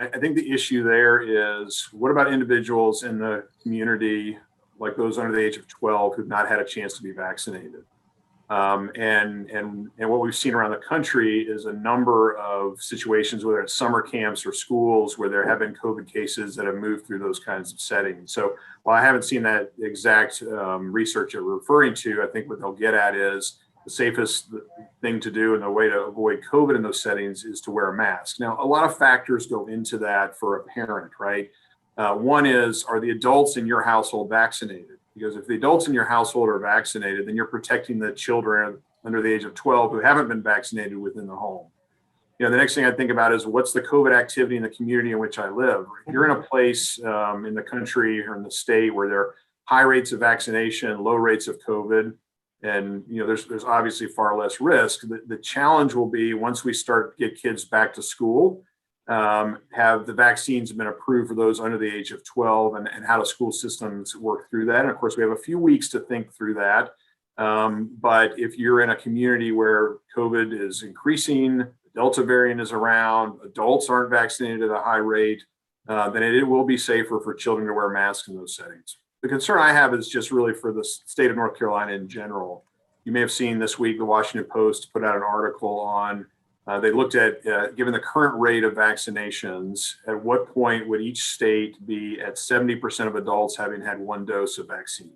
I think the issue there is, what about individuals in the community, like those under the age of 12 who've not had a chance to be vaccinated? And what we've seen around the country is a number of situations, whether it's summer camps or schools, where there have been COVID cases that have moved through those kinds of settings. So while I haven't seen that exact research you're referring to, I think what they'll get at is the safest thing to do and the way to avoid COVID in those settings is to wear a mask. Now, a lot of factors go into that for a parent, right? One is, are the adults in your household vaccinated? Because if the adults in your household are vaccinated, then you're protecting the children under the age of 12 who haven't been vaccinated within the home. The next thing I think about is, what's the COVID activity in the community in which I live? If you're in a place in the country or in the state where there are high rates of vaccination, low rates of COVID, and there's obviously far less risk. The challenge will be, once we start to get kids back to school, have the vaccines been approved for those under the age of 12, and how do school systems work through that? And of course, we have a few weeks to think through that. But if you're in a community where COVID is increasing, the Delta variant is around, adults aren't vaccinated at a high rate, then it will be safer for children to wear masks in those settings. The concern I have is just really for the state of North Carolina in general. You may have seen this week, the Washington Post put out an article on, they looked at, given the current rate of vaccinations, at what point would each state be at 70% of adults having had one dose of vaccine?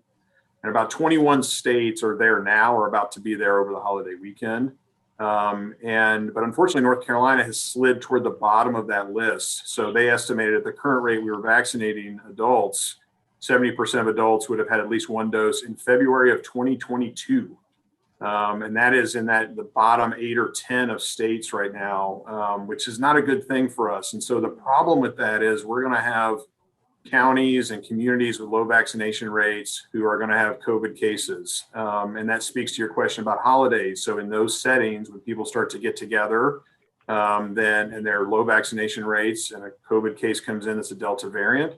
And about 21 states are there now, or about to be there over the holiday weekend. But unfortunately, North Carolina has slid toward the bottom of that list. So they estimated at the current rate we were vaccinating adults, 70% of adults would have had at least one dose in February of 2022. And that is in the bottom 8 or 10 of states right now, which is not a good thing for us. And so the problem with that is, we're going to have counties and communities with low vaccination rates who are going to have COVID cases. And that speaks to your question about holidays. So in those settings, when people start to get together, and there are low vaccination rates, and a COVID case comes in that's a Delta variant,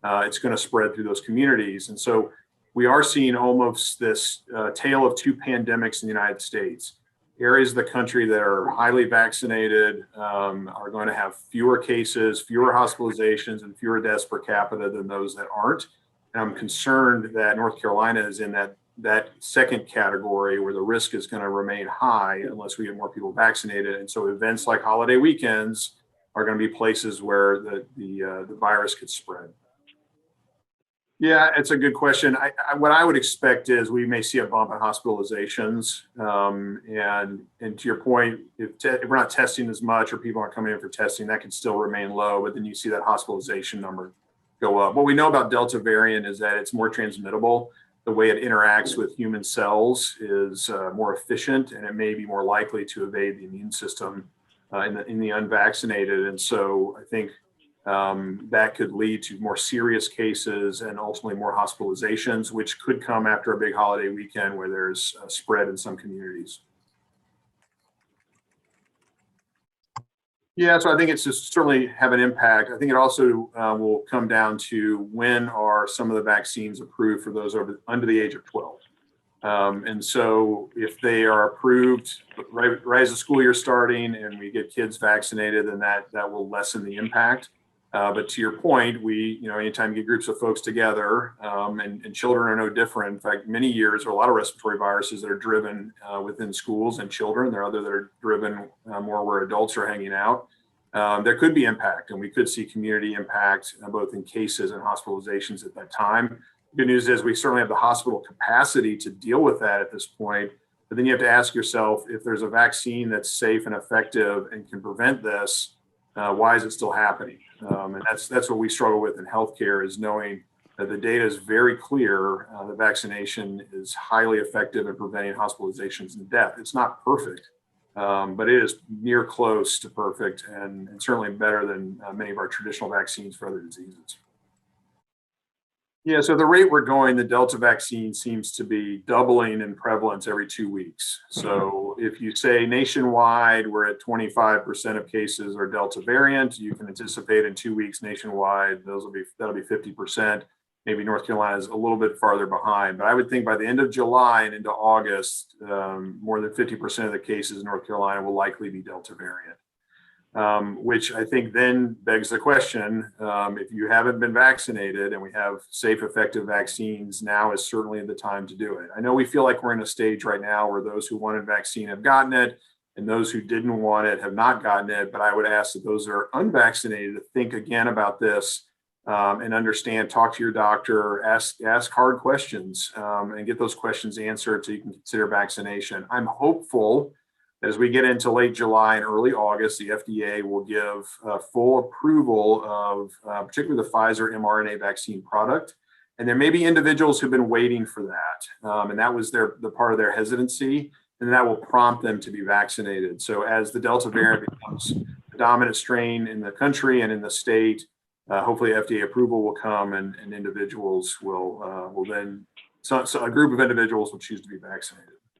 it's going to spread through those communities. And so we are seeing almost this tale of two pandemics in the United States. Areas of the country that are highly vaccinated are going to have fewer cases, fewer hospitalizations, and fewer deaths per capita than those that aren't. And I'm concerned that North Carolina is in that second category, where the risk is going to remain high unless we get more people vaccinated. And so events like holiday weekends are going to be places where the virus could spread. Yeah, it's a good question. What I would expect is we may see a bump in hospitalizations. And to your point, if we're not testing as much, or people aren't coming in for testing, that could still remain low, but then you see that hospitalization number go up. What we know about Delta variant is that it's more transmittable. The way it interacts with human cells is more efficient, and it may be more likely to evade the immune system in the unvaccinated. And so I think that could lead to more serious cases and ultimately more hospitalizations, which could come after a big holiday weekend where there's a spread in some communities. Yeah, so I think it's just certainly have an impact. I think it also will come down to, when are some of the vaccines approved for those under the age of 12. And so if they are approved right as the school year starting and we get kids vaccinated, then that will lessen the impact. But to your point, anytime you get groups of folks together, and children are no different. In fact, many years, there are a lot of respiratory viruses that are driven within schools and children. There are others that are driven more where adults are hanging out. There could be impact, and we could see community impact both in cases and hospitalizations at that time. Good news is we certainly have the hospital capacity to deal with that at this point. But then you have to ask yourself, if there's a vaccine that's safe and effective and can prevent this, why is it still happening? And that's what we struggle with in healthcare, is knowing that the data is very clear. The vaccination is highly effective at preventing hospitalizations and death. It's not perfect, but it is near close to perfect, and certainly better than many of our traditional vaccines for other diseases. Yeah, so the rate we're going, the Delta vaccine seems to be doubling in prevalence every 2 weeks. So if you say nationwide, we're at 25% of cases are Delta variant, you can anticipate in 2 weeks nationwide, that'll be 50%. Maybe North Carolina is a little bit farther behind, but I would think by the end of July and into August, more than 50% of the cases in North Carolina will likely be Delta variant. which I think then begs the question, if you haven't been vaccinated and we have safe, effective vaccines, now is certainly the time to do it. I know we feel like we're in a stage right now where those who wanted vaccine have gotten it and those who didn't want it have not gotten it, but I would ask that those that are unvaccinated to think again about this and understand, talk to your doctor, ask hard questions and get those questions answered so you can consider vaccination. I'm hopeful that as we get into late July and early August, the FDA will give full approval of particularly the Pfizer mRNA vaccine product. And there may be individuals who've been waiting for that. And that was the part of their hesitancy. And that will prompt them to be vaccinated. So as the Delta variant becomes the dominant strain in the country and in the state, hopefully FDA approval will come and individuals will then, so a group of individuals will choose to be vaccinated.